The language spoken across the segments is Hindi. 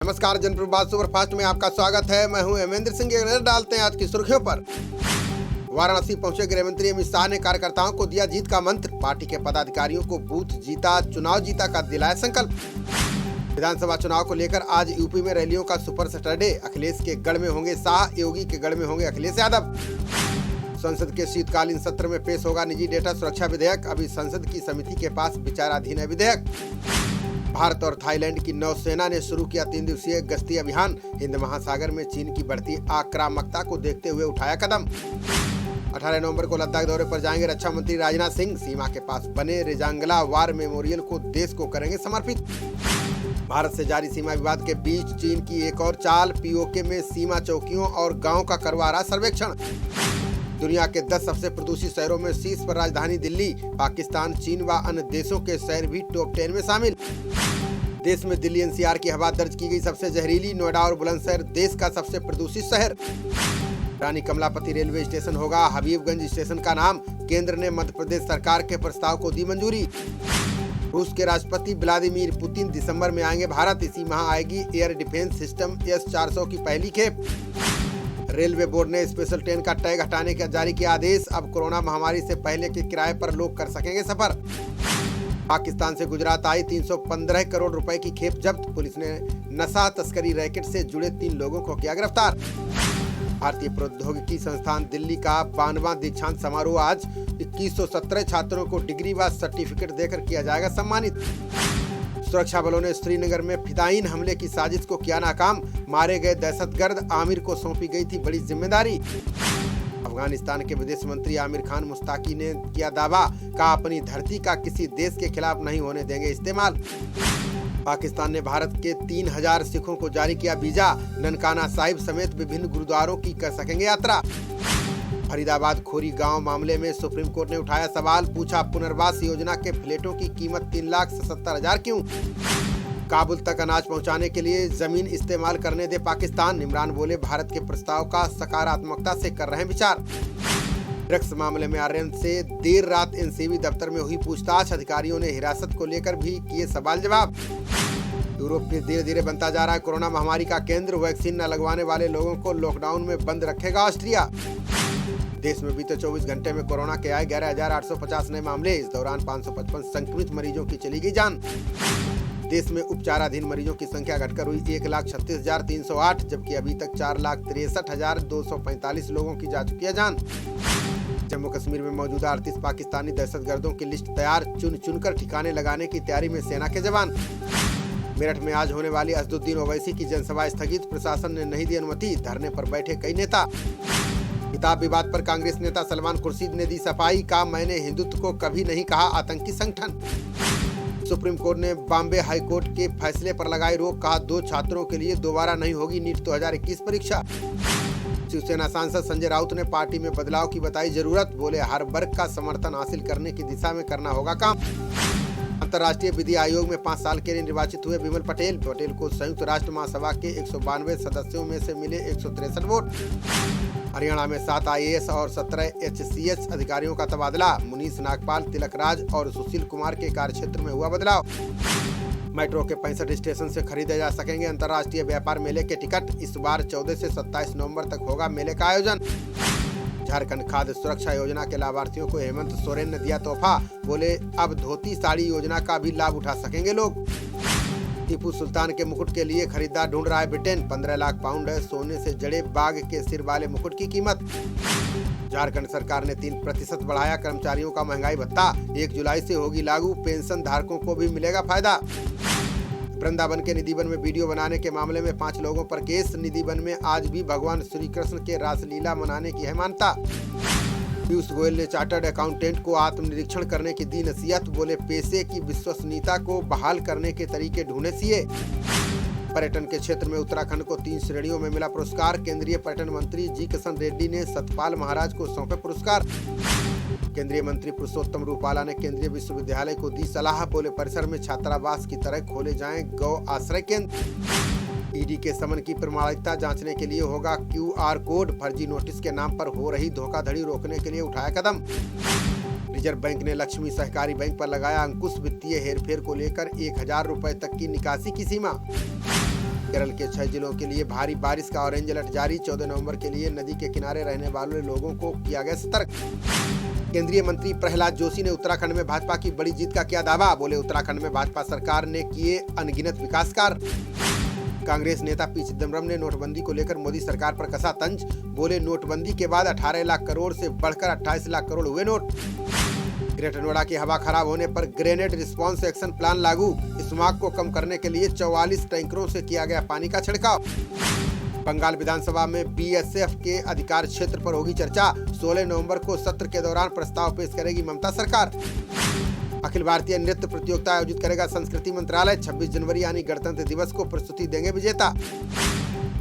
नमस्कार, जनप्रवाद सुपरफास्ट में आपका स्वागत है। मैं हूं हेमेंद्र सिंह। एक नजर डालते हैं आज की सुर्खियों पर। वाराणसी पहुंचे गृह मंत्री अमित शाह ने कार्यकर्ताओं को दिया जीत का मंत्र। पार्टी के पदाधिकारियों को बूथ जीता, चुनाव जीता का दिलाया संकल्प। विधानसभा चुनाव को लेकर आज यूपी में रैलियों का सुपर सैटरडे। अखिलेश के गढ़ में होंगे शाह, योगी के गढ़ में होंगे अखिलेश यादव। संसद के शीतकालीन सत्र में पेश होगा निजी डेटा सुरक्षा विधेयक। अभी संसद की समिति के पास विचाराधीन है विधेयक। भारत और थाईलैंड की नौसेना ने शुरू किया 3 दिवसीय गश्ती अभियान। हिंद महासागर में चीन की बढ़ती आक्रामकता को देखते हुए उठाया कदम। 18 नवंबर को लद्दाख दौरे पर जाएंगे रक्षा मंत्री राजनाथ सिंह। सीमा के पास बने रेजांगला वार मेमोरियल को देश को करेंगे समर्पित। भारत से जारी सीमा विवाद के बीच चीन की एक और चाल। पीओके में सीमा चौकियों और गाँव का करवा रहा सर्वेक्षण। दुनिया के 10 सबसे प्रदूषित शहरों में शीर्ष पर राजधानी दिल्ली। पाकिस्तान, चीन व अन्य देशों के शहर भी टॉप 10 में शामिल। देश में दिल्ली एनसीआर की हवा दर्ज की गई सबसे जहरीली। नोएडा और बुलंदशहर देश का सबसे प्रदूषित शहर। रानी कमलापति रेलवे स्टेशन होगा हबीबगंज स्टेशन का नाम। केंद्र ने मध्य प्रदेश सरकार के प्रस्ताव को दी मंजूरी। रूस के राष्ट्रपति व्लादिमीर पुतिन दिसंबर में आएंगे भारत। इसी माह आएगी एयर डिफेंस सिस्टम S-400 की पहली खेप। रेलवे बोर्ड ने स्पेशल ट्रेन का टैग हटाने का जारी किया आदेश। अब कोरोना महामारी से पहले के किराए पर लोग कर सकेंगे सफर। पाकिस्तान से गुजरात आई 315 करोड़ रुपए की खेप जब्त। पुलिस ने नशा तस्करी रैकेट से जुड़े 3 लोगों को किया गिरफ्तार। भारतीय प्रौद्योगिकी संस्थान दिल्ली का 92वां दीक्षांत समारोह आज। 2117 छात्रों को डिग्री व सर्टिफिकेट देकर किया जाएगा सम्मानित। सुरक्षा बलों ने श्रीनगर में फिदायीन हमले की साजिश को किया नाकाम। मारे गए दहशतगर्द आमिर को सौंपी गई थी बड़ी जिम्मेदारी। अफगानिस्तान के विदेश मंत्री आमिर खान मुस्ताकी ने किया दावा, कहा अपनी धरती का किसी देश के खिलाफ नहीं होने देंगे इस्तेमाल। पाकिस्तान ने भारत के 3000 सिखों को जारी किया वीजा। ननकाना साहिब समेत विभिन्न गुरुद्वारों की कर सकेंगे यात्रा। फरीदाबाद खोरी गांव मामले में सुप्रीम कोर्ट ने उठाया सवाल। पूछा, पुनर्वास योजना के फ्लैटों की कीमत 3,77,000 क्यों? काबुल तक अनाज पहुंचाने के लिए जमीन इस्तेमाल करने दे पाकिस्तान। इमरान बोले, भारत के प्रस्ताव का सकारात्मकता से कर रहे हैं विचार। ड्रग्स मामले में आर्यन से देर रात एनसीबी दफ्तर में हुई पूछताछ। अधिकारियों ने हिरासत को लेकर भी किए सवाल जवाब। यूरोप में धीरे धीरे बनता जा रहा है कोरोना महामारी का केंद्र। वैक्सीन न लगवाने वाले लोगों को लॉकडाउन में बंद रखेगा ऑस्ट्रिया। देश में बीते 24 घंटे में कोरोना के आए 11,850 नए मामले। इस दौरान 555 संक्रमित मरीजों की चली गई जान। देश में उपचाराधीन मरीजों की संख्या घटकर हुई 1,36,308, जबकि अभी तक 4,63,245 लोगों की जा चुकी है जान। जम्मू कश्मीर में मौजूदा 38 पाकिस्तानी दहशतगर्दों की लिस्ट तैयार। चुन चुनकर ठिकाने लगाने की तैयारी में सेना के जवान। मेरठ में आज होने वाली असदुद्दीन ओवैसी की जनसभा स्थगित। प्रशासन ने नहीं दी अनुमति। धरने पर बैठे कई नेता। किताब विवाद पर कांग्रेस नेता सलमान खुर्शीद ने दी सफाई। कहा, मैंने हिंदुत्व को कभी नहीं कहा आतंकी संगठन। सुप्रीम कोर्ट ने बॉम्बे हाई कोर्ट के फैसले पर लगाई रोक। कहा, 2 छात्रों के लिए दोबारा नहीं होगी नीट 2021 परीक्षा। शिवसेना सांसद संजय राउत ने पार्टी में बदलाव की बताई जरूरत। बोले, हर वर्ग का समर्थन हासिल करने की दिशा में करना होगा काम। अंतर्राष्ट्रीय विधि आयोग में 5 साल के लिए निर्वाचित हुए विमल पटेल। पटेल को संयुक्त राष्ट्र महासभा के 192 सदस्यों में से मिले 163 वोट। हरियाणा में 7 IAS और 17 HCS अधिकारियों का तबादला। मुनीष नागपाल, तिलक राज और सुशील कुमार के कार्यक्षेत्र में हुआ बदलाव। मेट्रो के 65 स्टेशन से खरीदे जा सकेंगे अंतर्राष्ट्रीय व्यापार मेले के टिकट। इस बार 14 से 27 नवंबर तक होगा मेले का आयोजन। झारखंड खाद्य सुरक्षा योजना के लाभार्थियों को हेमंत सोरेन ने दिया तोहफा। बोले, अब धोती साड़ी योजना का भी लाभ उठा सकेंगे लोग। टीपू सुल्तान के मुकुट के लिए खरीदार ढूंढ रहा है ब्रिटेन। 15 लाख पाउंड है सोने से जड़े बाघ के सिर वाले मुकुट की कीमत। झारखंड सरकार ने 3% बढ़ाया कर्मचारियों का महंगाई भत्ता। 1 जुलाई से होगी लागू। पेंशन धारकों को भी मिलेगा फायदा। वृंदावन के निधिवन में वीडियो बनाने के मामले में 5 लोगों पर केस। निधिवन में आज भी भगवान श्री कृष्ण के रासलीला मनाने की है मान्यता। पीयूष गोयल ने चार्टर्ड अकाउंटेंट को आत्मनिरीक्षण करने की दी नसीहत। बोले, पेशे की विश्वसनीयता को बहाल करने के तरीके ढूंढे सीए। पर्यटन के क्षेत्र में उत्तराखंड को 3 श्रेणियों में मिला पुरस्कार। केंद्रीय पर्यटन मंत्री जी किशन रेड्डी ने सतपाल महाराज को सौंपे पुरस्कार। केंद्रीय मंत्री पुरुषोत्तम रूपाला ने केंद्रीय विश्वविद्यालय को दी सलाह। बोले, परिसर में छात्रावास की तरह खोले जाएं गौ आश्रय केंद्र। ईडी के समन की प्रमाणिकता जांचने के लिए होगा QR कोड। फर्जी नोटिस के नाम पर हो रही धोखाधड़ी रोकने के लिए उठाया कदम। रिजर्व बैंक ने लक्ष्मी सहकारी बैंक पर लगाया अंकुश। वित्तीय हेरफेर को लेकर 1000 रुपए तक की निकासी की सीमा। केरल के 6 जिलों के लिए भारी बारिश का ऑरेंज अलर्ट जारी। 14 नवंबर के लिए नदी के किनारे रहने वाले लोगों को किया गया सतर्क। केंद्रीय मंत्री प्रहलाद जोशी ने उत्तराखंड में भाजपा की बड़ी जीत का किया दावा। बोले, उत्तराखंड में भाजपा सरकार ने किए अनगिनत विकास कार्य। कांग्रेस नेता पी चिदम्बरम ने नोटबंदी को लेकर मोदी सरकार पर कसा तंज। बोले, नोटबंदी के बाद 18 लाख करोड़ से बढ़कर 28 लाख करोड़ हुए नोट। ग्रेटर नोएडा की हवा खराब होने पर ग्रेनेड रिस्पांस एक्शन प्लान लागू। स्मॉग को कम करने के लिए 44 टैंकरों से किया गया पानी का छिड़काव। बंगाल विधानसभा में बीएसएफ के अधिकार क्षेत्र पर होगी चर्चा। 16 नवंबर को सत्र के दौरान प्रस्ताव पेश करेगी ममता सरकार। अखिल भारतीय नृत्य प्रतियोगिता आयोजित करेगा संस्कृति मंत्रालय। 26 जनवरी यानी गणतंत्र दिवस को प्रस्तुति देंगे विजेता।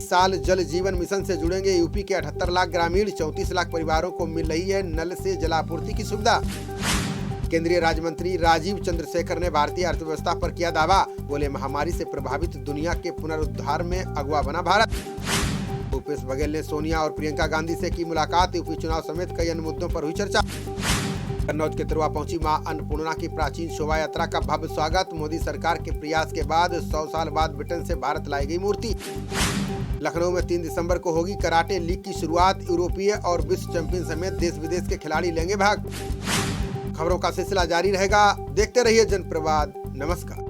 साल जल जीवन मिशन से जुड़ेंगे यूपी के 78 लाख ग्रामीण। 34 लाख परिवारों को मिल रही है नल से जलापूर्ति की सुविधा। केंद्रीय राज्य मंत्री राजीव चंद्रशेखर ने भारतीय अर्थव्यवस्था पर किया दावा। बोले, महामारी से प्रभावित दुनिया के पुनरुद्धार में अगुवा बना भारत। भूपेश बघेल ने सोनिया और प्रियंका गांधी से की मुलाकात। यूपी चुनाव समेत कई अन्य मुद्दों पर हुई चर्चा। कन्नौज के तिरुआ पहुंची मां अन्नपूर्णा की प्राचीन शोभा यात्रा का भव्य स्वागत। मोदी सरकार के प्रयास के बाद 100 साल बाद ब्रिटेन से भारत लाई गई मूर्ति। लखनऊ में 3 दिसंबर को होगी कराटे लीग की शुरुआत। यूरोपीय और विश्व चैंपियन समेत देश विदेश के खिलाड़ी लेंगे भाग। खबरों का सिलसिला जारी रहेगा, देखते रहिए जनप्रवाद। नमस्कार।